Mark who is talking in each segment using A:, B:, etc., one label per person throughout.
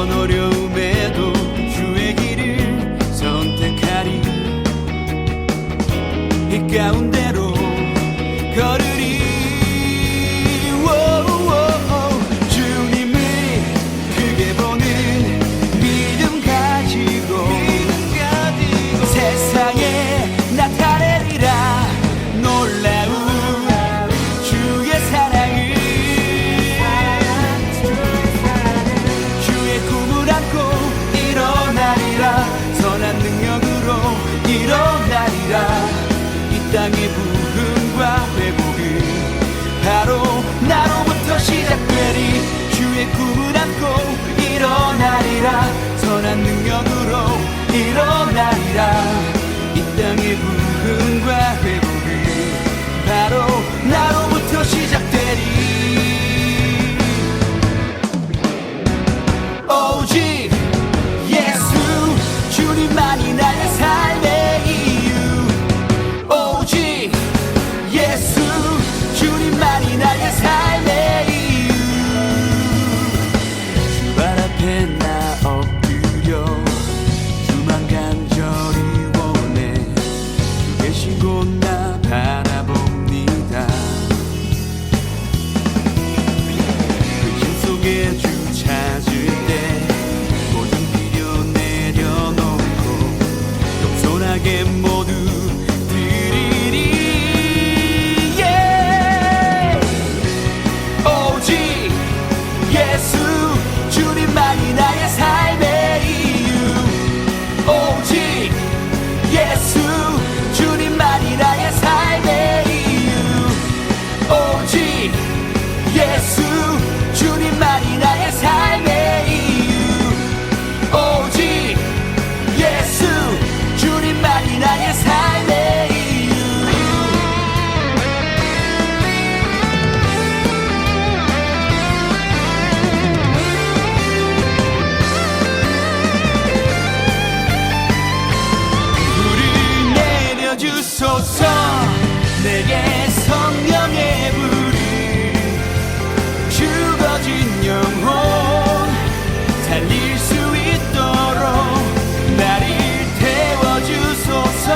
A: 어떤 어려움에도 주의 길을 선택하리. 이 가운데로 걸으리. 주님을 크게 보는 믿음 가지고 세상에 나타내리라. 놀라운 주의 사랑을, 주의 꿈을 안고 일어나리라. 선한 능력으로 일어나리라. 이 땅의 부흥과 회복은 바로 나로부터 시작되리. 주의 꿈을 안고 일어나리라. 선한 능력으로 일어나리라. 이 땅의 부흥과 회복은 바로 나로부터 시작되리. 오직 예수 주님만이 나의 삶의 이유. 오직 예수 주님만이 나의 삶의 이유. 주발 앞에 나 엎드려 주만 간절히 원해. 주 계신 곳 나 바라봅니다. 그 속에 주 찾을 때 모든 필요 내려놓고 겸손하게 모두 드리리. 오직 예수 주님만이 나의 삶의 이유. 오직 예수 주님만이 나의 삶의 이유. 오직 예수 주님만이 나의 삶의 이유. 오직 예수 주님만이 나의 삶의 이유. 불을 내려주소서. 내게 성령의 불을. 죽어진 영혼 살릴 수 있도록 나를 태워주소서.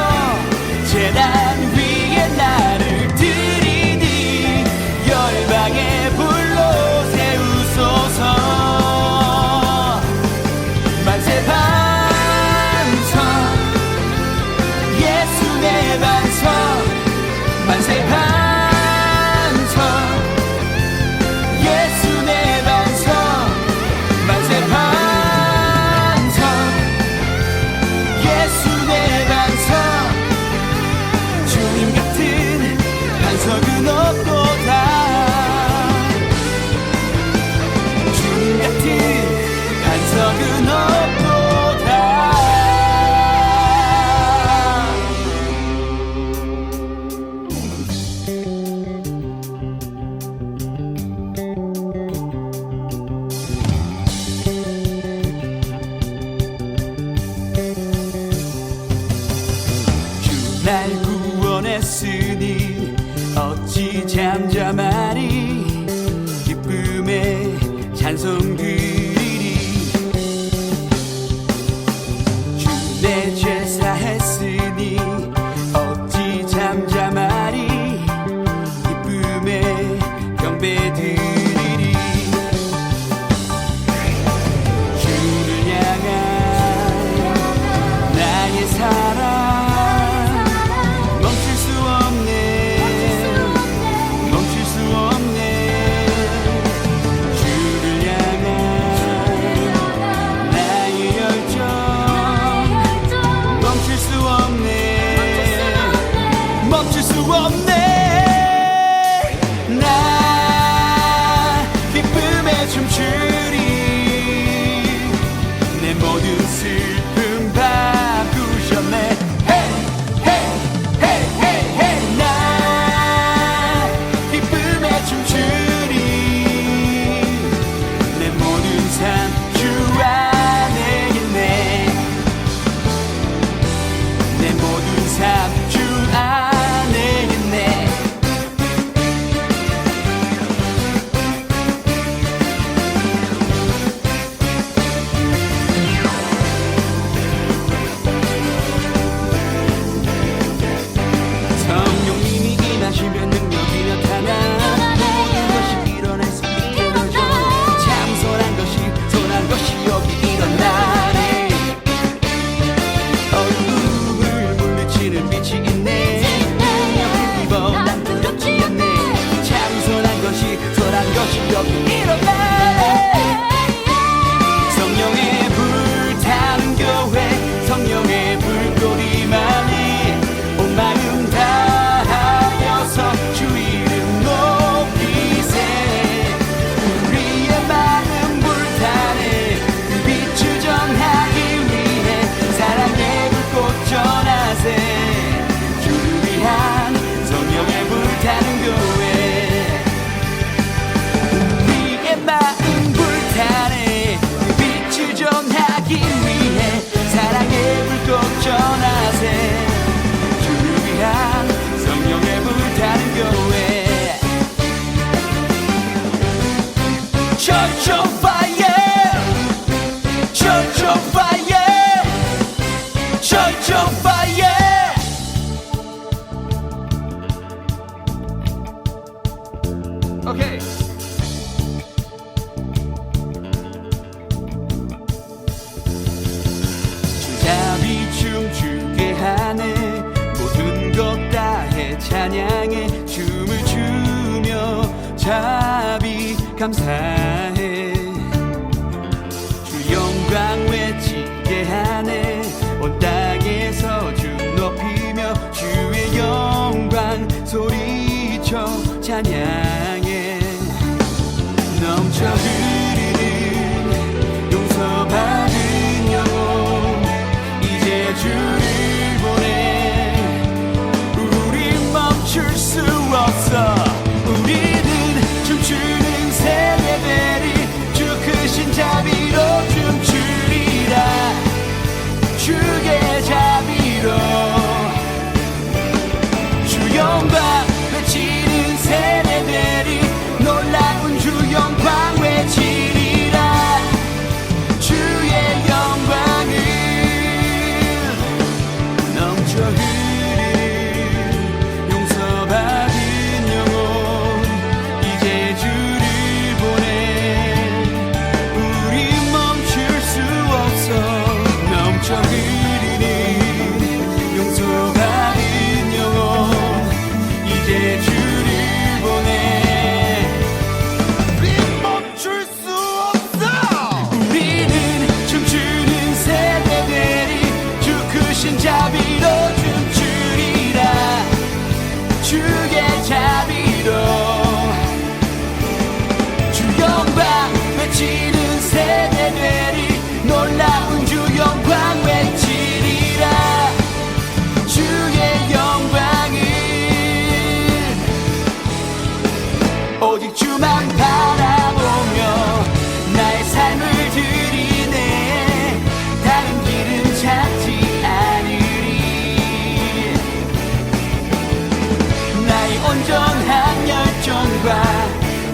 A: 제단 위에 나를 들이니 열방의 불로 세우소서. 만세 반석 예수 내 반석. 만세 반석 예수 내 반석. 만세 반석 예수 내 반석. 주님 같은 반석은 없도다. 주님 같은 반석은 없도다. 날 구원했으니 어찌 잠잠하리. 기쁨의 찬송 드리리. 주 내 죄 사했으니 어찌 잠잠하리. 기쁨의 경배 드리리. 주를 향한 나의 사랑 멈출 수 없네. 주를 향한 불타네 그 빛을 전하기 위해 사랑의 불꽃 전하세 주를 위한 성령의 불타는 교회 Church on fire Church on fire Church on fire 오케이 주잡이 춤추게 하네 모든 것 다해 찬양해 춤을 추며 자비 감사해 주 영광 외치게 하네 온 땅에서 주 높이며 주의 영광 소리쳐 찬양해 넘쳐 흐르는 용서받은 영혼 이제 주를 보내 우리 멈출 수 없어 우리는 춤추는 세대들이 주 크신 자비로 춤추리라 주의 자비로 주 영광 외치는 세대들이 놀라운 주 영광 외치리라 주의 영광을 넘쳐 흐르는 용서받은 영혼 이제 주를 보내 우리 멈출 수 없어 넘쳐 흐르는 용서받은 영혼 이제 주를 보내 우리 멈출 수 없어 우리는 춤추는 세대들이 주 크신 자비로 춤추리라 주의 자비로 주 영광 외치는 세대들이 놀라운 주 영광 외치리라 주의 영광을 오직 주만 바라보며 나의 삶을 드리네 다른 길은 찾지 않으리 나의 온전한 열정과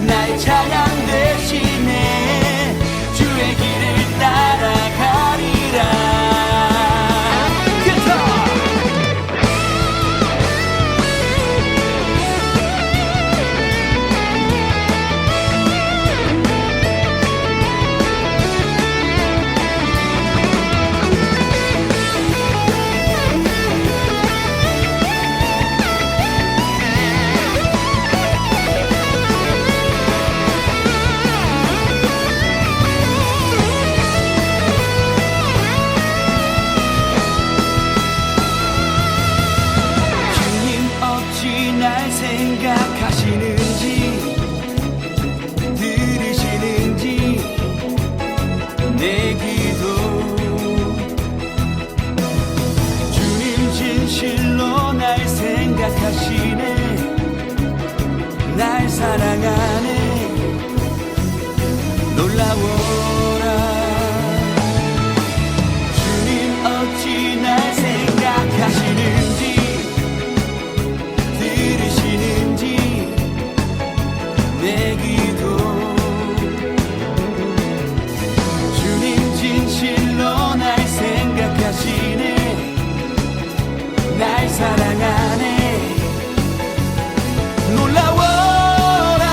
A: 나의 찬양 대신에 주의 길을 따라가리라 생각하시는지 들으시는지 내 기도 주님 진실로 날 생각하시네 날 사랑하네 놀라워라 주님 어찌 날 생각하시는지 내 기도 주님 진실로 날 생각하시네 날 사랑하네 놀라워라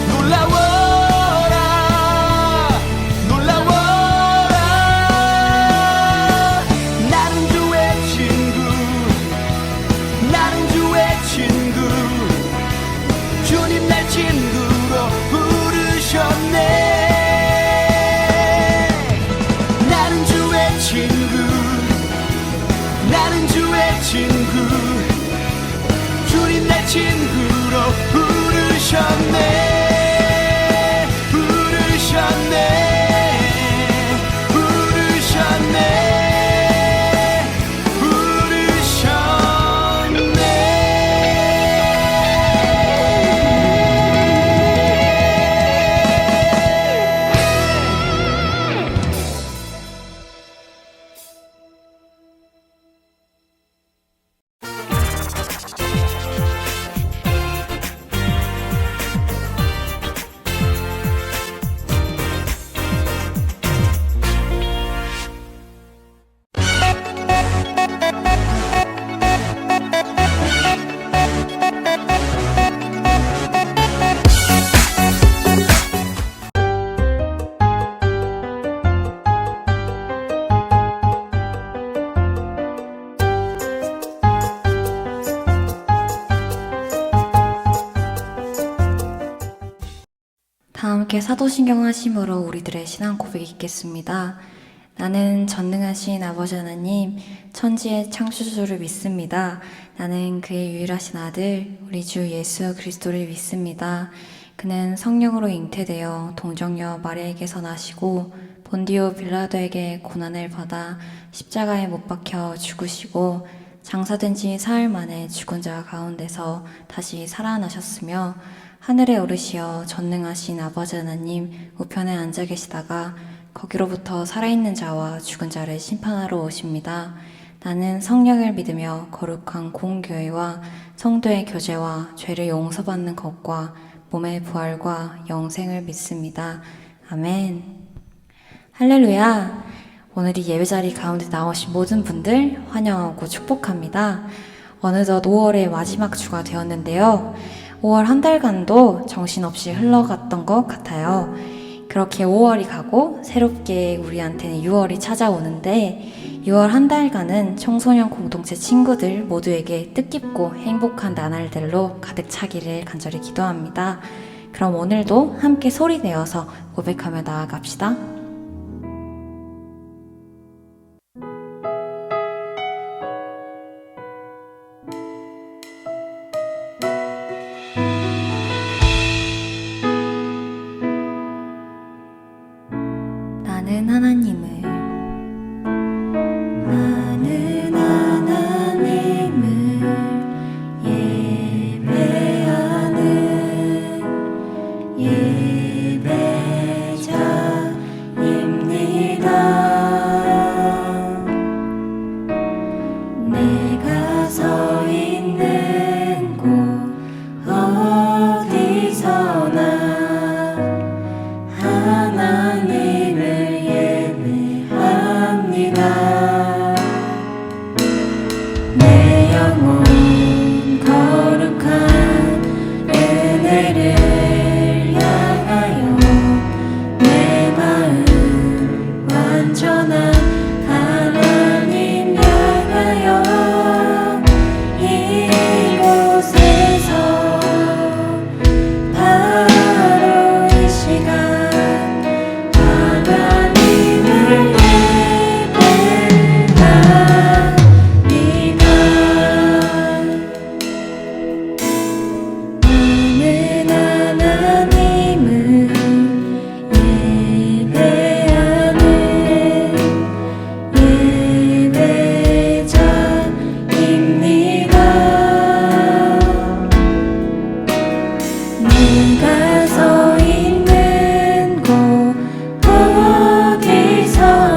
A: 놀라워라 놀라워라 나는 주의 친구 나는 주의 친구 주님 날 친구로 부르셨네 나는 주의 친구 나는 주의 친구 주님 날 친구로 부르셨네 부르셨네 부르셨네 부르셨네
B: 함께 사도신경 하심으로 우리들의 신앙 고백이 있겠습니다. 나는 전능하신 아버지 하나님, 천지의 창조주를 믿습니다. 나는 그의 유일하신 아들, 우리 주 예수 그리스도를 믿습니다. 그는 성령으로 잉태되어 동정녀 마리아에게서 나시고 본디오 빌라도에게 고난을 받아 십자가에 못 박혀 죽으시고 장사된 지 사흘 만에 죽은 자 가운데서 다시 살아나셨으며 하늘에 오르시어 전능하신 아버지 하나님 우편에 앉아 계시다가 거기로부터 살아있는 자와 죽은 자를 심판하러 오십니다. 나는 성령을 믿으며 거룩한 공교회와 성도의 교제와 죄를 용서받는 것과 몸의 부활과 영생을 믿습니다. 아멘. 할렐루야. 오늘이 예배자리 가운데 나오신 모든 분들 환영하고 축복합니다. 어느덧 5월의 마지막 주가 되었는데요. 5월 한 달간도 정신없이 흘러갔던 것 같아요. 그렇게 5월이 가고 새롭게 우리한테는 6월이 찾아오는데 6월 한 달간은 청소년 공동체 친구들 모두에게 뜻깊고 행복한 나날들로 가득 차기를 간절히 기도합니다. 그럼 오늘도 함께 소리 내어서 고백하며 나아갑시다. 나는 하나님을 예배하는 예배자입니다. 내가 서 있는 곳 어디서나 하나님을 예배합니다. 내 영혼 거룩한 은혜를 향하여 내 마음 완전한 하나님 향하여 이곳에서 바로 이 시간 하나님을 예배합니다. 나는 하나님을 예배하는 예배자입니다. 내가 서 있는 곳 어디서나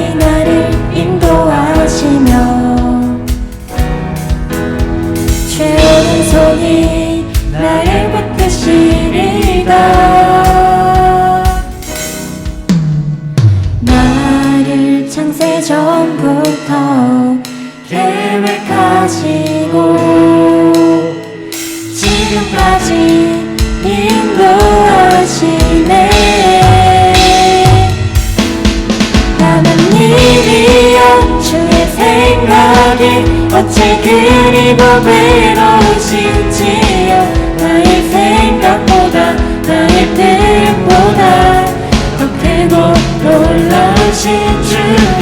B: 손이 나를 인도하시며 죄 없는 손이 나를 붙드시리다. 나를 창세 전부터 계획하시고 지금까지 인도하시네. 하나님이여 주의 생각이 어째 그리 보배로우신지요. 나의 생각보다 나의 뜻보다 더 크고 놀라우신 주님.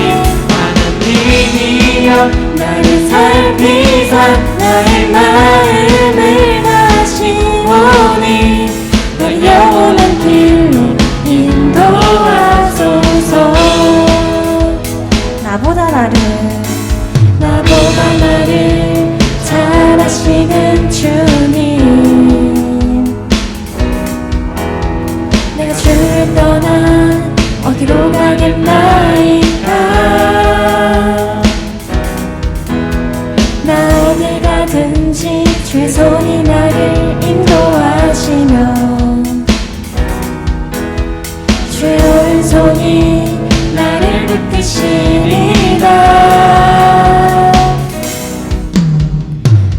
B: 하나님이여 나를 살피사 나의 마음을 다시오니 너의 영원한 길로 인도하소서. 나보다 나를 잘 아시는 주님. 내가 주를 떠나 어디로 가겠나이까. 나 어딜 가든지 주의 손이 나를 인도하시며 주의 오른손이 나를 붙드시리라.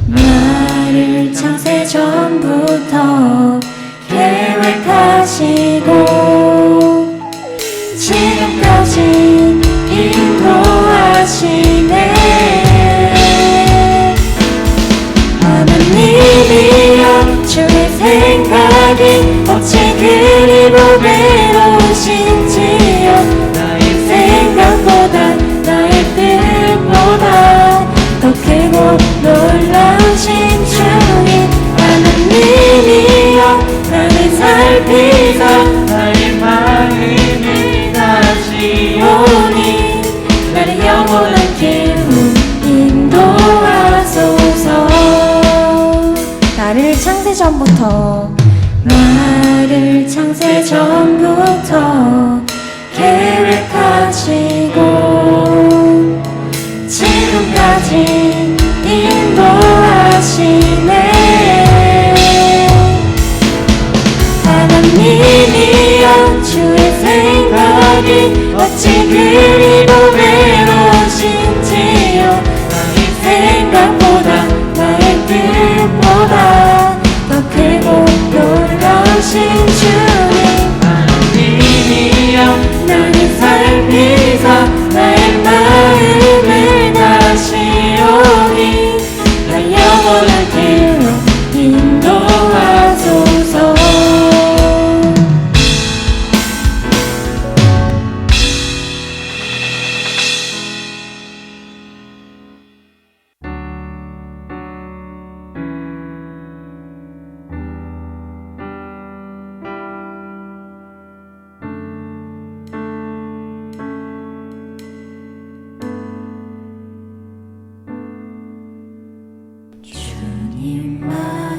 B: 나를 창세 전부터 계획하시고 지금까지 인도하시네. 하나님이여 주의 생각이 어찌 그리 보배로우신지요. 나의 생각보다 나의 뜻보다 더 크고 놀라우신 주님. 하나님이여 나를 살피사 나의 마음을 다시오니 나를 영원한 길로 인도하소서. 나를 창세 전부터 계획하시고 지금까지 인도하시네. 하나님이여 주의 생각이 어찌 그리 보배로우신지요. 나의 생각보다 나의 뜻보다 더 크고 놀라우신 주님. 하나님이여 나를 살피사 나의 마음을 다시오니 나 영원한 길로 인도하소서.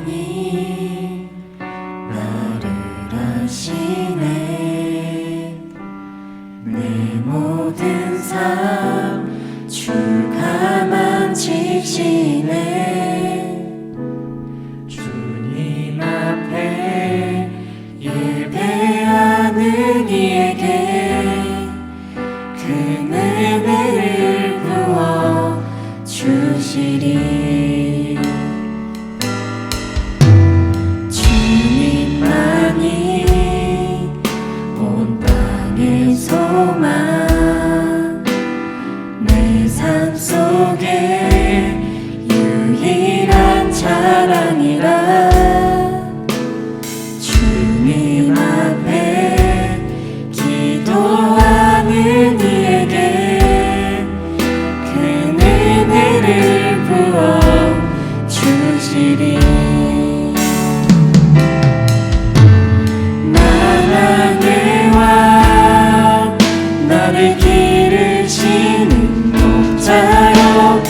B: 주님만이 나를 아시네. 내 모든 삶 주가만 지시네. 주님 앞에 예배하는 이에게 큰 은혜를 부어 주시리. 주님만이 온 땅의 소망, 내 삶 속에 유일한 자랑이라. 주님 앞에 기도하는 이에게 큰 은혜를 부어 주시리. 만왕의 왕 나를 기르시는 목자여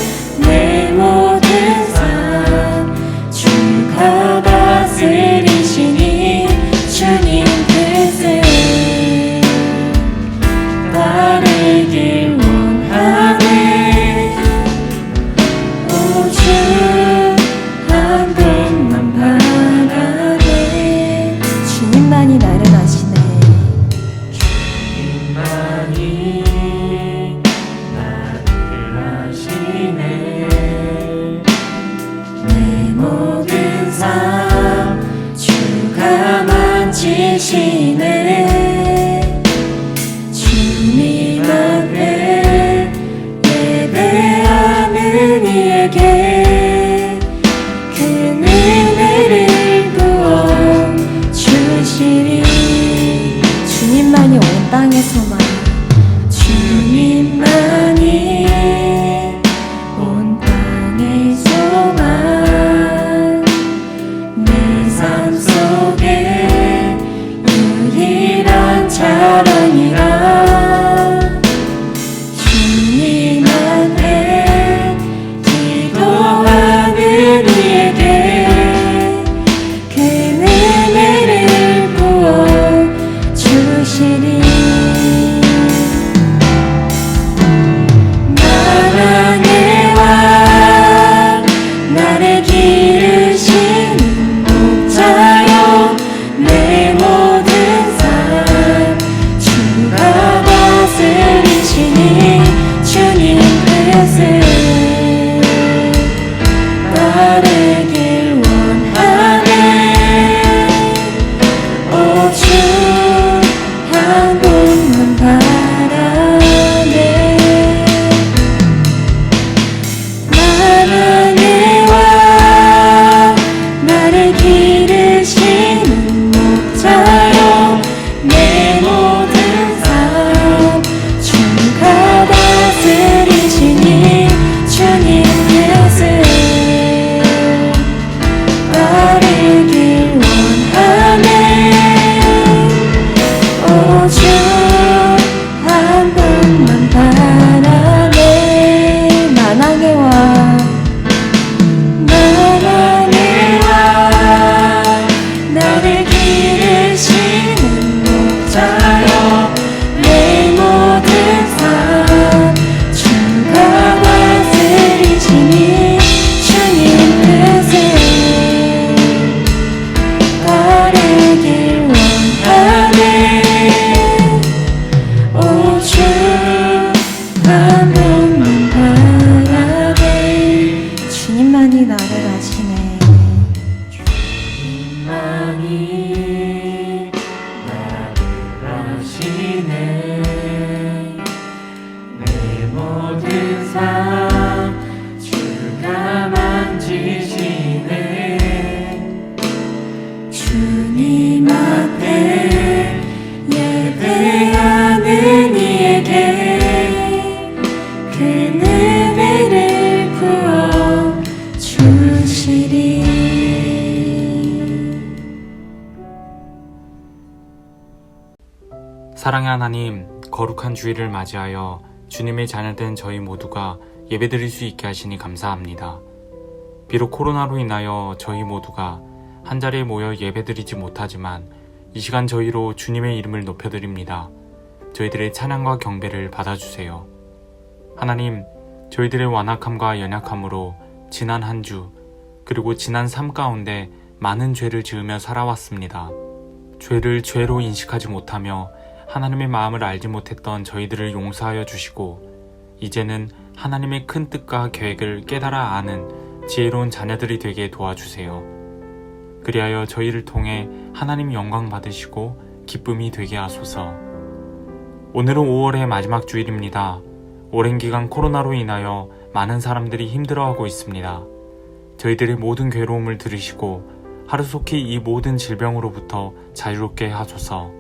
B: 주님 앞에 기도하는 이에게 그 은혜를 부어 주시니 나만의 왕 나를 기르시는 목자여 내 모든 삶 주가 다스리시니 주님 뜻을 따르길 원하네 오주 한 번만 바라네 나만의 왕 나를 기르시는 목자여 내 모든 삶 주가 다스리시니 주님 뜻을 따르길 원하네 오주 한 번만 바라네 만왕의 왕 나만의 왕 나를 기르시는 목자여 내 모든 삶 주가 다스리시니 주님 뜻을 따르길 원하네 오주 한 번만 바라네 주님만이 나를 아시네
A: 주님만이 나를 아시네 내 모든 삶 주가 만지시네
B: 주님 앞에 예배하는 이에게 그 은혜를 부어 주시리
C: 사랑의 하나님, 거룩한 주일을 맞이하여 주님의 자녀된 저희 모두가 예배드릴 수 있게 하시니 감사합니다. 비록 코로나로 인하여 저희 모두가 한자리에 모여 예배드리지 못하지만 이 시간 저희로 주님의 이름을 높여드립니다. 저희들의 찬양과 경배를 받아주세요. 하나님, 저희들의 완악함과 연약함으로 지난 한 주 그리고 지난 삶 가운데 많은 죄를 지으며 살아왔습니다. 죄를 죄로 인식하지 못하며 하나님의 마음을 알지 못했던 저희들을 용서하여 주시고 이제는 하나님의 큰 뜻과 계획을 깨달아 아는 지혜로운 자녀들이 되게 도와주세요. 그리하여 저희를 통해 하나님 영광 받으시고 기쁨이 되게 하소서. 오늘은 5월의 마지막 주일입니다. 오랜 기간 코로나로 인하여 많은 사람들이 힘들어하고 있습니다. 저희들의 모든 괴로움을 들으시고 하루속히 이 모든 질병으로부터 자유롭게 하소서.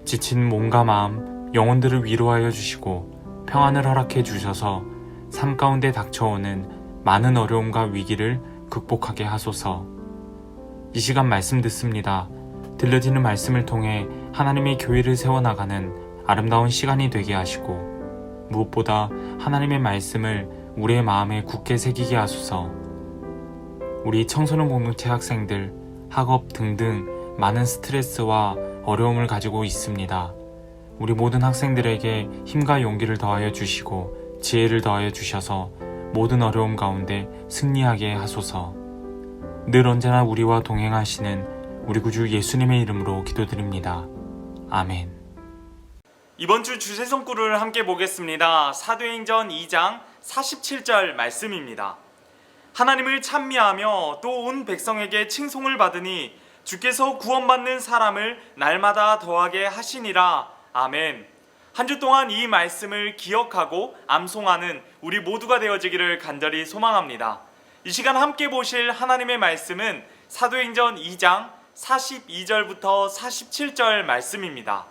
C: 지친 몸과 마음, 영혼들을 위로하여 주시고 평안을 허락해 주셔서 삶 가운데 닥쳐오는 많은 어려움과 위기를 극복하게 하소서. 이 시간 말씀 듣습니다. 들려지는 말씀을 통해 하나님의 교회를 세워나가는 아름다운 시간이 되게 하시고 무엇보다 하나님의 말씀을 우리의 마음에 굳게 새기게 하소서. 우리 청소년 공동체 학생들, 학업 등등 많은 스트레스와 어려움을 가지고 있습니다. 우리 모든 학생들에게 힘과 용기를 더하여 주시고 지혜를 더하여 주셔서 모든 어려움 가운데 승리하게 하소서. 늘 언제나 우리와 동행하시는 우리 구주 예수님의 이름으로 기도드립니다. 아멘.
D: 이번 주 주제성구를 함께 보겠습니다. 사도행전 2장 47절 말씀입니다. 하나님을 찬미하며 또 온 백성에게 칭송을 받으니 주께서 구원받는 사람을 날마다 더하게 하시니라. 아멘. 한 주 동안 이 말씀을 기억하고 암송하는 우리 모두가 되어지기를 간절히 소망합니다. 이 시간 함께 보실 하나님의 말씀은 사도행전 2장 42절부터 47절 말씀입니다.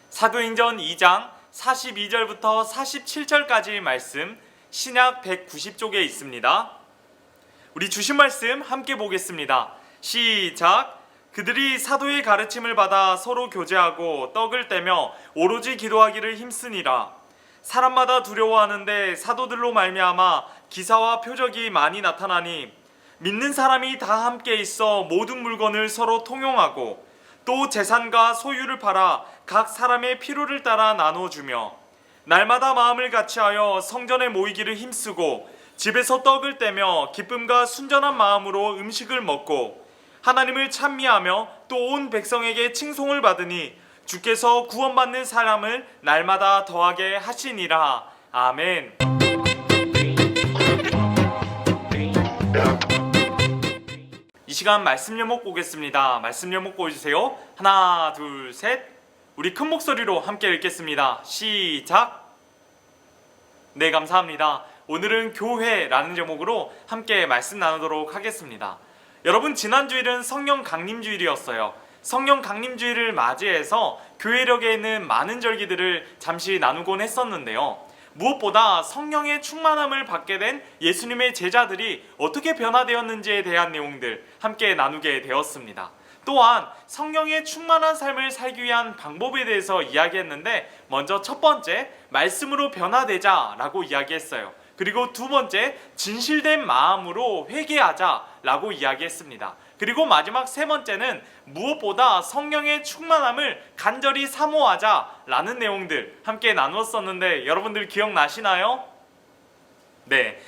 D: 사도행전 2장 42절부터 47절까지 말씀 신약 190쪽에 있습니다. 우리 주신 말씀 함께 보겠습니다. 시작. 그들이 사도의 가르침을 받아 서로 교제하고 떡을 떼며 오로지 기도하기를 힘쓰니라. 사람마다 두려워하는데 사도들로 말미암아 기사와 표적이 많이 나타나니 믿는 사람이 다 함께 있어 모든 물건을 서로 통용하고 또 재산과 소유를 팔아 각 사람의 필요를 따라 나눠주며 날마다 마음을 같이하여 성전에 모이기를 힘쓰고 집에서 떡을 떼며 기쁨과 순전한 마음으로 음식을 먹고 하나님을 찬미하며 또 온 백성에게 칭송을 받으니 주께서 구원받는 사람을 날마다 더하게 하시니라. 아멘. 이 시간 말씀 제목 보겠습니다. 말씀 제목 보여주세요. 하나, 둘, 셋. 우리 큰 목소리로 함께 읽겠습니다. 시작. 네, 감사합니다. 오늘은 교회라는 제목으로 함께 말씀 나누도록 하겠습니다. 여러분, 지난 주일은 성령 강림 주일이었어요. 성령 강림 주일을 맞이해서 교회력에 있는 많은 절기들을 잠시 나누곤 했었는데요. 무엇보다 성령의 충만함을 받게 된 예수님의 제자들이 어떻게 변화되었는지에 대한 내용들 함께 나누게 되었습니다. 또한 성령의 충만한 삶을 살기 위한 방법에 대해서 이야기했는데, 먼저 첫 번째, 말씀으로 변화되자 라고 이야기했어요. 그리고 두 번째, 진실된 마음으로 회개하자 라고 이야기했습니다. 그리고 마지막 세 번째는 무엇보다 성령의 충만함을 간절히 사모하자 라는 내용들 함께 나누었었는데, 여러분들 기억나시나요? 네,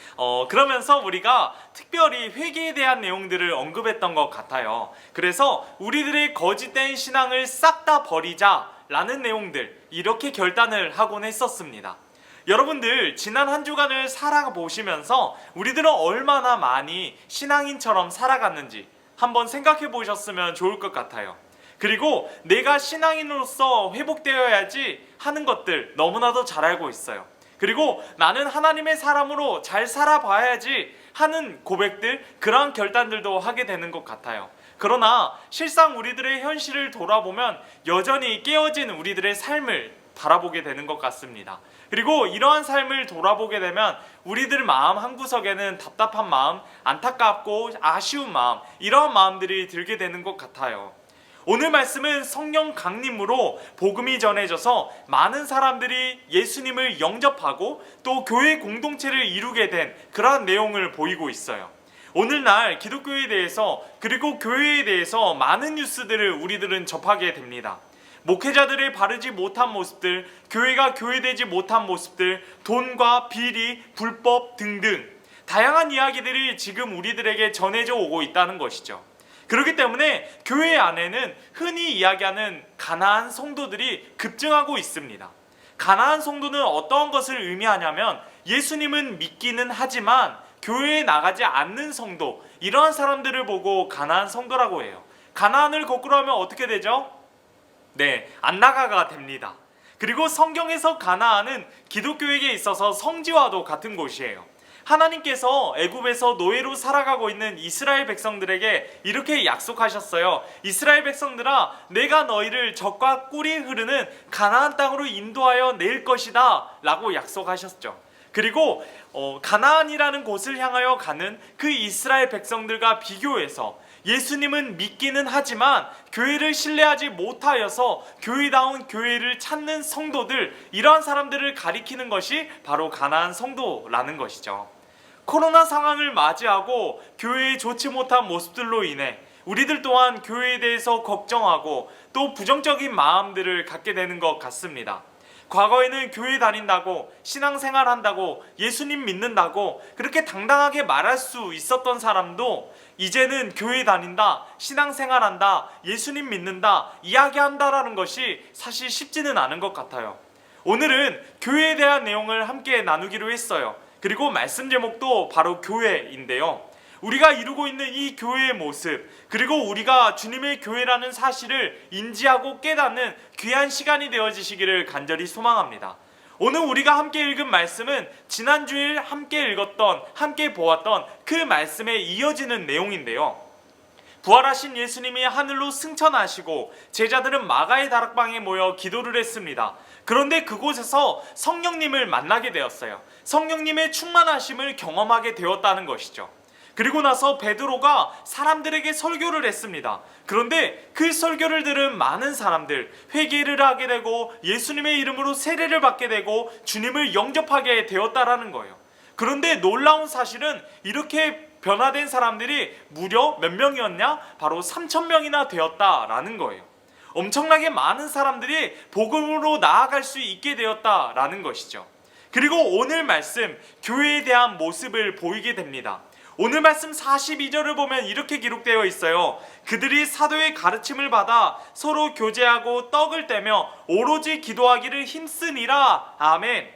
D: 그러면서 우리가 특별히 회개에 대한 내용들을 언급했던 것 같아요. 그래서 우리들의 거짓된 신앙을 싹 다 버리자 라는 내용들, 이렇게 결단을 하곤 했었습니다. 여러분들 지난 한 주간을 살아보시면서 우리들은 얼마나 많이 신앙인처럼 살아갔는지 한번 생각해 보셨으면 좋을 것 같아요. 그리고 내가 신앙인으로서 회복되어야지 하는 것들 너무나도 잘 알고 있어요. 그리고 나는 하나님의 사람으로 잘 살아봐야지 하는 고백들, 그러한 결단들도 하게 되는 것 같아요. 그러나 실상 우리들의 현실을 돌아보면 여전히 깨어진 우리들의 삶을 바라보게 되는 것 같습니다. 그리고 이러한 삶을 돌아보게 되면 우리들 마음 한구석에는 답답한 마음, 안타깝고 아쉬운 마음, 이러한 마음들이 들게 되는 것 같아요. 오늘 말씀은 성령 강림으로 복음이 전해져서 많은 사람들이 예수님을 영접하고 또 교회 공동체를 이루게 된 그러한 내용을 보이고 있어요. 오늘날 기독교에 대해서 그리고 교회에 대해서 많은 뉴스들을 우리들은 접하게 됩니다. 목회자들의 바르지 못한 모습들, 교회가 교회되지 못한 모습들, 돈과 비리, 불법 등등 다양한 이야기들이 지금 우리들에게 전해져 오고 있다는 것이죠. 그렇기 때문에 교회 안에는 흔히 이야기하는 가난한 성도들이 급증하고 있습니다. 가난한 성도는 어떠한 것을 의미하냐면 예수님은 믿기는 하지만 교회에 나가지 않는 성도, 이러한 사람들을 보고 가난한 성도라고 해요. 가난을 거꾸로 하면 어떻게 되죠? 네, 안 나가가 됩니다. 그리고 성경에서 가나안은 기독교에게 있어서 성지와도 같은 곳이에요. 하나님께서 애굽에서 노예로 살아가고 있는 이스라엘 백성들에게 이렇게 약속하셨어요. 이스라엘 백성들아, 내가 너희를 젖과 꿀이 흐르는 가나안 땅으로 인도하여 낼 것이다 라고 약속하셨죠. 그리고 가나안이라는 곳을 향하여 가는 그 이스라엘 백성들과 비교해서 예수님은 믿기는 하지만 교회를 신뢰하지 못하여서 교회다운 교회를 찾는 성도들, 이러한 사람들을 가리키는 것이 바로 가나안 성도라는 것이죠. 코로나 상황을 맞이하고 교회의 좋지 못한 모습들로 인해 우리들 또한 교회에 대해서 걱정하고 또 부정적인 마음들을 갖게 되는 것 같습니다. 과거에는 교회 다닌다고, 신앙생활 한다고, 예수님 믿는다고 그렇게 당당하게 말할 수 있었던 사람도 이제는 교회 다닌다, 신앙생활 한다, 예수님 믿는다, 이야기한다라는 것이 사실 쉽지는 않은 것 같아요. 오늘은 교회에 대한 내용을 함께 나누기로 했어요. 그리고 말씀 제목도 바로 교회인데요. 우리가 이루고 있는 이 교회의 모습, 그리고 우리가 주님의 교회라는 사실을 인지하고 깨닫는 귀한 시간이 되어지시기를 간절히 소망합니다. 오늘 우리가 함께 읽은 말씀은 지난주에 함께 읽었던, 함께 보았던 그 말씀에 이어지는 내용인데요. 부활하신 예수님이 하늘로 승천하시고 제자들은 마가의 다락방에 모여 기도를 했습니다. 그런데 그곳에서 성령님을 만나게 되었어요. 성령님의 충만하심을 경험하게 되었다는 것이죠. 그리고 나서 베드로가 사람들에게 설교를 했습니다. 그런데 그 설교를 들은 많은 사람들, 회개를 하게 되고 예수님의 이름으로 세례를 받게 되고 주님을 영접하게 되었다라는 거예요. 그런데 놀라운 사실은 이렇게 변화된 사람들이 무려 몇 명이었냐? 바로 3,000명이나 되었다라는 거예요. 엄청나게 많은 사람들이 복음으로 나아갈 수 있게 되었다라는 것이죠. 그리고 오늘 말씀, 교회에 대한 모습을 보이게 됩니다. 오늘 말씀 42절을 보면 이렇게 기록되어 있어요. 그들이 사도의 가르침을 받아 서로 교제하고 떡을 떼며 오로지 기도하기를 힘쓰니라. 아멘.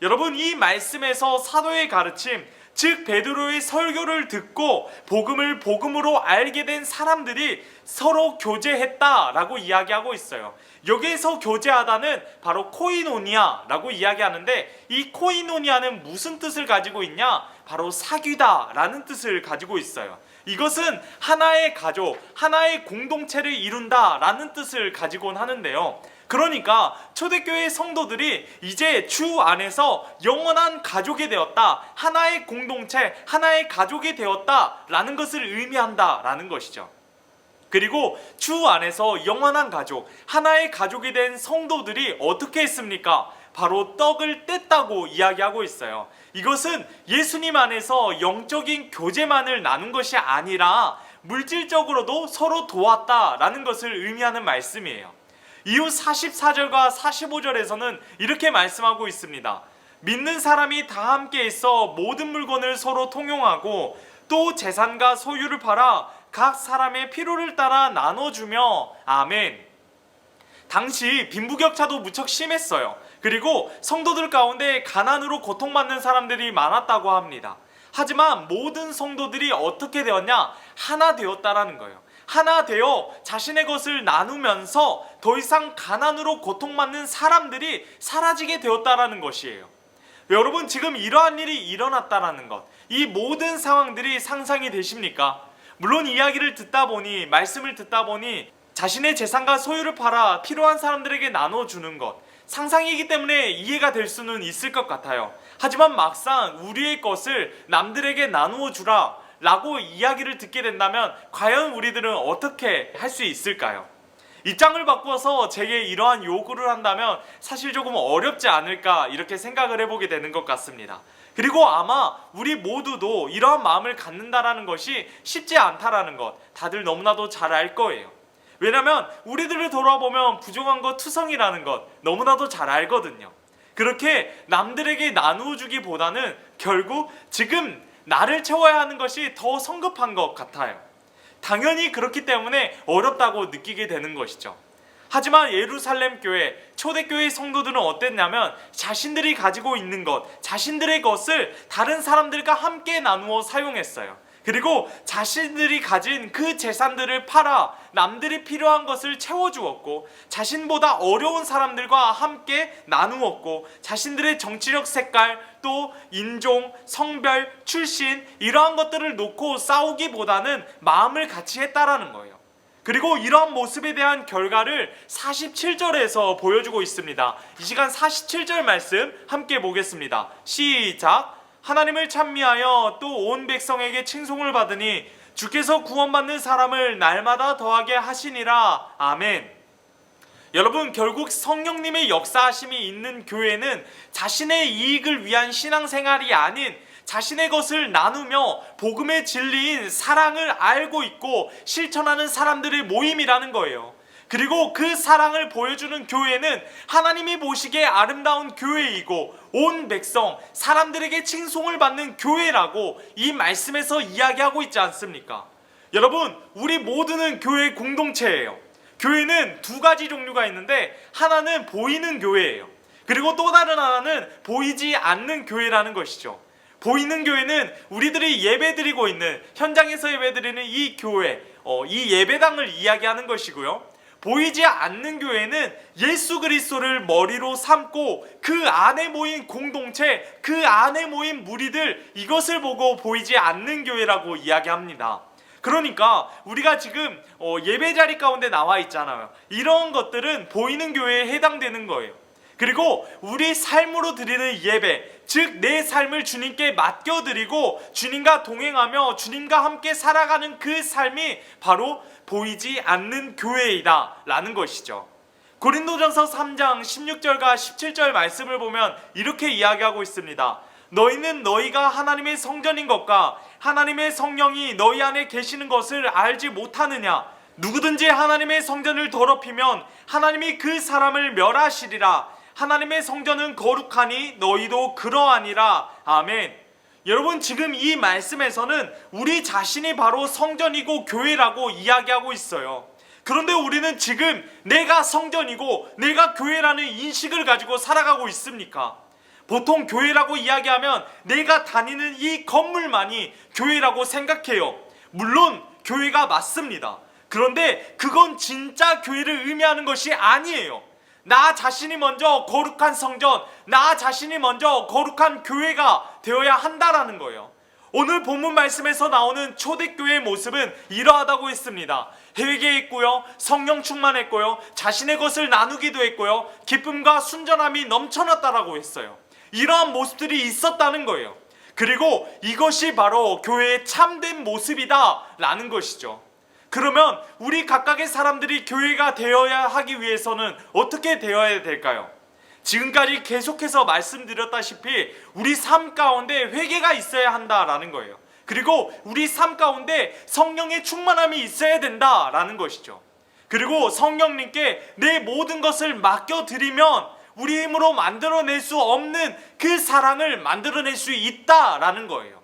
D: 여러분, 이 말씀에서 사도의 가르침, 즉 베드로의 설교를 듣고 복음을 복음으로 알게 된 사람들이 서로 교제했다라고 이야기하고 있어요. 여기에서 교제하다는 바로 코이노니아라고 이야기하는데, 이 코이노니아는 무슨 뜻을 가지고 있냐? 바로 사귀다라는 뜻을 가지고 있어요. 이것은 하나의 가족, 하나의 공동체를 이룬다라는 뜻을 가지곤 하는데요. 그러니까 초대교회 성도들이 이제 주 안에서 영원한 가족이 되었다, 하나의 공동체, 하나의 가족이 되었다라는 것을 의미한다라는 것이죠. 그리고 주 안에서 영원한 가족, 하나의 가족이 된 성도들이 어떻게 했습니까? 바로 떡을 뗐다고 이야기하고 있어요. 이것은 예수님 안에서 영적인 교제만을 나눈 것이 아니라 물질적으로도 서로 도왔다라는 것을 의미하는 말씀이에요. 이후 44절과 45절에서는 이렇게 말씀하고 있습니다. 믿는 사람이 다 함께 있어 모든 물건을 서로 통용하고 또 재산과 소유를 팔아 각 사람의 필요를 따라 나눠주며. 아멘. 당시 빈부격차도 무척 심했어요. 그리고 성도들 가운데 가난으로 고통받는 사람들이 많았다고 합니다. 하지만 모든 성도들이 어떻게 되었냐? 하나 되었다라는 거예요. 하나 되어 자신의 것을 나누면서 더 이상 가난으로 고통받는 사람들이 사라지게 되었다라는 것이에요. 여러분, 지금 이러한 일이 일어났다라는 것, 이 모든 상황들이 상상이 되십니까? 물론 이야기를 듣다 보니, 말씀을 듣다 보니 자신의 재산과 소유를 팔아 필요한 사람들에게 나눠주는 것, 상상이기 때문에 이해가 될 수는 있을 것 같아요. 하지만 막상 우리의 것을 남들에게 나누어 주라 라고 이야기를 듣게 된다면 과연 우리들은 어떻게 할 수 있을까요? 입장을 바꿔서 제게 이러한 요구를 한다면 사실 조금 어렵지 않을까, 이렇게 생각을 해보게 되는 것 같습니다. 그리고 아마 우리 모두도 이러한 마음을 갖는다라는 것이 쉽지 않다라는 것 다들 너무나도 잘 알 거예요. 왜냐면 우리들을 돌아보면 부족한 것 투성이라는 것 너무나도 잘 알거든요. 그렇게 남들에게 나누어 주기보다는 결국 지금 나를 채워야 하는 것이 더 성급한 것 같아요. 당연히 그렇기 때문에 어렵다고 느끼게 되는 것이죠. 하지만 예루살렘 교회, 초대교회 성도들은 어땠냐면 자신들이 가지고 있는 것, 자신들의 것을 다른 사람들과 함께 나누어 사용했어요. 그리고 자신들이 가진 그 재산들을 팔아 남들이 필요한 것을 채워주었고, 자신보다 어려운 사람들과 함께 나누었고, 자신들의 정치적 색깔, 또 인종, 성별, 출신 이러한 것들을 놓고 싸우기보다는 마음을 같이 했다라는 거예요. 그리고 이러한 모습에 대한 결과를 47절에서 보여주고 있습니다. 이 시간 47절 말씀 함께 보겠습니다. 시작! 하나님을 찬미하여 또 온 백성에게 칭송을 받으니 주께서 구원받는 사람을 날마다 더하게 하시니라. 아멘. 여러분, 결국 성령님의 역사하심이 있는 교회는 자신의 이익을 위한 신앙생활이 아닌 자신의 것을 나누며 복음의 진리인 사랑을 알고 있고 실천하는 사람들의 모임이라는 거예요. 그리고 그 사랑을 보여주는 교회는 하나님이 보시기에 아름다운 교회이고 온 백성, 사람들에게 칭송을 받는 교회라고 이 말씀에서 이야기하고 있지 않습니까? 여러분, 우리 모두는 교회 공동체예요. 교회는 두 가지 종류가 있는데 하나는 보이는 교회예요. 그리고 또 다른 하나는 보이지 않는 교회라는 것이죠. 보이는 교회는 우리들이 예배드리고 있는, 현장에서 예배드리는 이 교회, 이 예배당을 이야기하는 것이고요. 보이지 않는 교회는 예수 그리스도를 머리로 삼고 그 안에 모인 공동체, 그 안에 모인 무리들, 이것을 보고 보이지 않는 교회라고 이야기합니다. 그러니까 우리가 지금 예배 자리 가운데 나와 있잖아요. 이런 것들은 보이는 교회에 해당되는 거예요. 그리고 우리 삶으로 드리는 예배, 즉 내 삶을 주님께 맡겨드리고 주님과 동행하며 주님과 함께 살아가는 그 삶이 바로 보이지 않는 교회이다 라는 것이죠. 고린도전서 3장 16절과 17절 말씀을 보면 이렇게 이야기하고 있습니다. 너희는 너희가 하나님의 성전인 것과 하나님의 성령이 너희 안에 계시는 것을 알지 못하느냐? 누구든지 하나님의 성전을 더럽히면 하나님이 그 사람을 멸하시리라. 하나님의 성전은 거룩하니 너희도 그러하니라. 아멘. 여러분, 지금 이 말씀에서는 우리 자신이 바로 성전이고 교회라고 이야기하고 있어요. 그런데 우리는 지금 내가 성전이고 내가 교회라는 인식을 가지고 살아가고 있습니까? 보통 교회라고 이야기하면 내가 다니는 이 건물만이 교회라고 생각해요. 물론 교회가 맞습니다. 그런데 그건 진짜 교회를 의미하는 것이 아니에요. 나 자신이 먼저 거룩한 성전, 나 자신이 먼저 거룩한 교회가 되어야 한다라는 거예요. 오늘 본문 말씀에서 나오는 초대교회의 모습은 이러하다고 했습니다. 회개했고요, 성령 충만했고요, 자신의 것을 나누기도 했고요, 기쁨과 순전함이 넘쳐났다라고 했어요. 이러한 모습들이 있었다는 거예요. 그리고 이것이 바로 교회의 참된 모습이다 라는 것이죠. 그러면 우리 각각의 사람들이 교회가 되어야 하기 위해서는 어떻게 되어야 될까요? 지금까지 계속해서 말씀드렸다시피 우리 삶 가운데 회개가 있어야 한다라는 거예요. 그리고 우리 삶 가운데 성령의 충만함이 있어야 된다라는 것이죠. 그리고 성령님께 내 모든 것을 맡겨드리면 우리 힘으로 만들어낼 수 없는 그 사랑을 만들어낼 수 있다라는 거예요.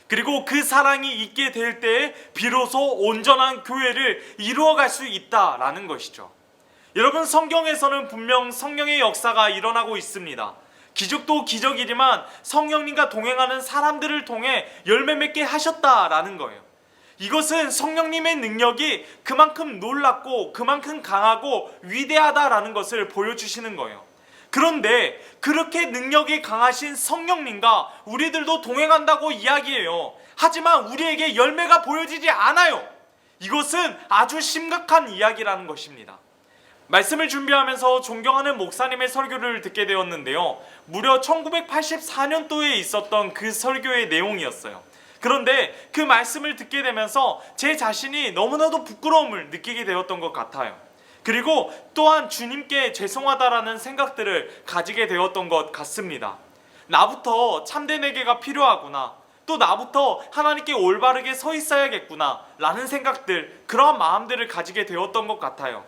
D: 그리고 그 사랑이 있게 될 때에 비로소 온전한 교회를 이루어갈 수 있다라는 것이죠. 여러분, 성경에서는 분명 성령의 역사가 일어나고 있습니다. 기적도 기적이지만 성령님과 동행하는 사람들을 통해 열매 맺게 하셨다라는 거예요. 이것은 성령님의 능력이 그만큼 놀랍고 그만큼 강하고 위대하다라는 것을 보여주시는 거예요. 그런데 그렇게 능력이 강하신 성령님과 우리들도 동행한다고 이야기해요. 하지만 우리에게 열매가 보여지지 않아요. 이것은 아주 심각한 이야기라는 것입니다. 말씀을 준비하면서 존경하는 목사님의 설교를 듣게 되었는데요. 무려 1984년도에 있었던 그 설교의 내용이었어요. 그런데 그 말씀을 듣게 되면서 제 자신이 너무나도 부끄러움을 느끼게 되었던 것 같아요. 그리고 또한 주님께 죄송하다라는 생각들을 가지게 되었던 것 같습니다. 나부터 참된 회개가 필요하구나, 또 나부터 하나님께 올바르게 서 있어야겠구나 라는 생각들, 그러한 마음들을 가지게 되었던 것 같아요.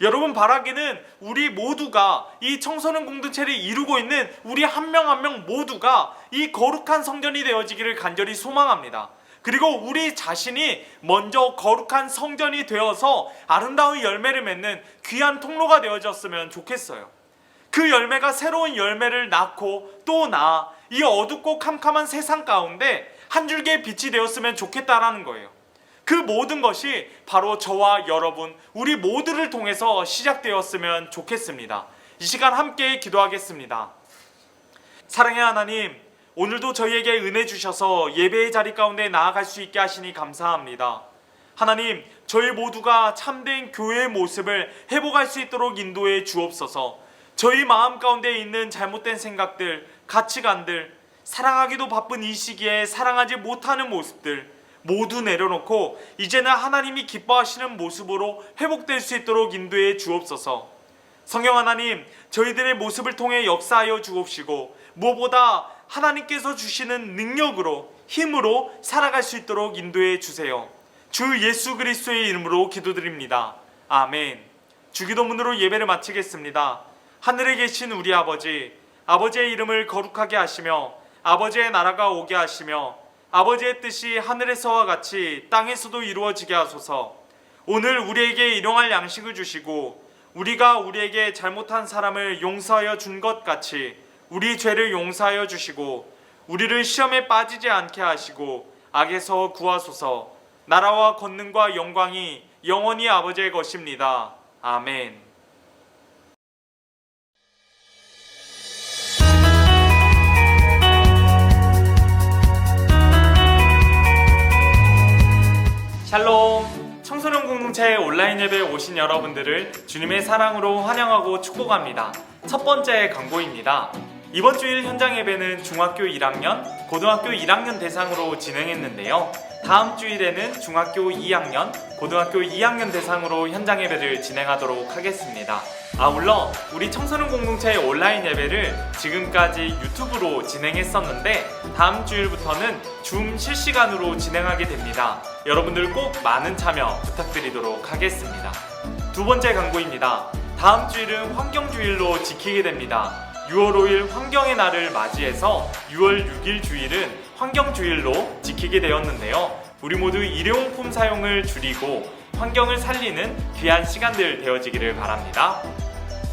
D: 여러분, 바라기는 우리 모두가 이 청소년 공동체를 이루고 있는 우리 한 명 한 명 모두가 이 거룩한 성전이 되어지기를 간절히 소망합니다. 그리고 우리 자신이 먼저 거룩한 성전이 되어서 아름다운 열매를 맺는 귀한 통로가 되어졌으면 좋겠어요. 그 열매가 새로운 열매를 낳고 또 낳아 이 어둡고 캄캄한 세상 가운데 한 줄기의 빛이 되었으면 좋겠다라는 거예요. 그 모든 것이 바로 저와 여러분, 우리 모두를 통해서 시작되었으면 좋겠습니다. 이 시간 함께 기도하겠습니다. 사랑의 하나님, 오늘도 저희에게 은혜 주셔서 예배의 자리 가운데 나아갈 수 있게 하시니 감사합니다. 하나님, 저희 모두가 참된 교회의 모습을 회복할 수 있도록 인도해 주옵소서. 저희 마음 가운데 있는 잘못된 생각들, 가치관들, 사랑하기도 바쁜 이 시기에 사랑하지 못하는 모습들 모두 내려놓고 이제는 하나님이 기뻐하시는 모습으로 회복될 수 있도록 인도해 주옵소서. 성령 하나님, 저희들의 모습을 통해 역사하여 주옵시고 무엇보다 하나님께서 주시는 능력으로, 힘으로 살아갈 수 있도록 인도해 주세요. 주 예수 그리스도의 이름으로 기도드립니다. 아멘. 주기도문으로 예배를 마치겠습니다. 하늘에 계신 우리 아버지, 아버지의 이름을 거룩하게 하시며 아버지의 나라가 오게 하시며 아버지의 뜻이 하늘에서와 같이 땅에서도 이루어지게 하소서. 오늘 우리에게 일용할 양식을 주시고 우리가 우리에게 잘못한 사람을 용서하여 준 것 같이 우리 죄를 용서하여 주시고 우리를 시험에 빠지지 않게 하시고 악에서 구하소서. 나라와 권능과 영광이 영원히 아버지의 것입니다. 아멘. 샬롬. 청소년 공동체 온라인 예배에 오신 여러분들을 주님의 사랑으로 환영하고 축복합니다. 첫 번째 광고입니다. 이번 주일 현장 예배는 중학교 1학년, 고등학교 1학년 대상으로 진행했는데요. 다음 주일에는 중학교 2학년, 고등학교 2학년 대상으로 현장 예배를 진행하도록 하겠습니다. 아울러 우리 청소년 공동체의 온라인 예배를 지금까지 유튜브로 진행했었는데 다음 주일부터는 줌 실시간으로 진행하게 됩니다. 여러분들 꼭 많은 참여 부탁드리도록 하겠습니다. 두 번째 광고입니다. 다음 주일은 환경주일로 지키게 됩니다. 6월 5일 환경의 날을 맞이해서 6월 6일 주일은 환경주일로 지키게 되었는데요. 우리 모두 일회용품 사용을 줄이고 환경을 살리는 귀한 시간들 되어지기를 바랍니다.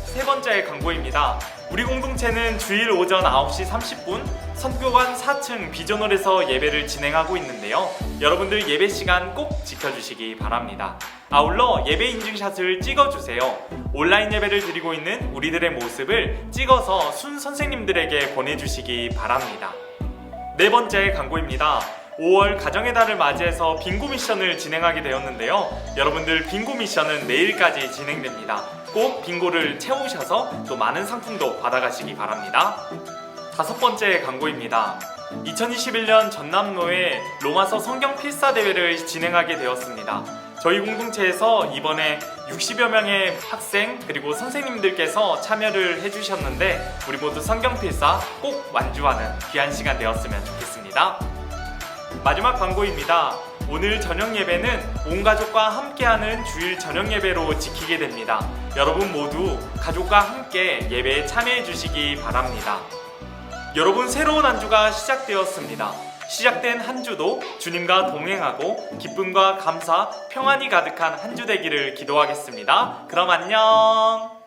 D: 세 번째 광고입니다. 우리 공동체는 주일 오전 9시 30분 선교관 4층 비전홀에서 예배를 진행하고 있는데요. 여러분들 예배 시간 꼭 지켜주시기 바랍니다. 아울러 예배 인증샷을 찍어주세요. 온라인 예배를 드리고 있는 우리들의 모습을 찍어서 순 선생님들에게 보내주시기 바랍니다. 네 번째 광고입니다. 5월 가정의 달을 맞이해서 빙고 미션을 진행하게 되었는데요. 여러분들 빙고 미션은 내일까지 진행됩니다. 꼭 빙고를 채우셔서 또 많은 상품도 받아가시기 바랍니다. 다섯 번째 광고입니다. 2021년 전남로에 로마서 성경 필사 대회를 진행하게 되었습니다. 저희 공동체에서 이번에 60여 명의 학생 그리고 선생님들께서 참여를 해주셨는데 우리 모두 성경 필사 꼭 완주하는 귀한 시간 되었으면 좋겠습니다. 마지막 광고입니다. 오늘 저녁 예배는 온 가족과 함께하는 주일 저녁 예배로 지키게 됩니다. 여러분 모두 가족과 함께 예배에 참여해 주시기 바랍니다. 여러분 새로운 한 주가 시작되었습니다. 시작된 한 주도 주님과 동행하고 기쁨과 감사, 평안이 가득한 한 주 되기를 기도하겠습니다. 그럼 안녕!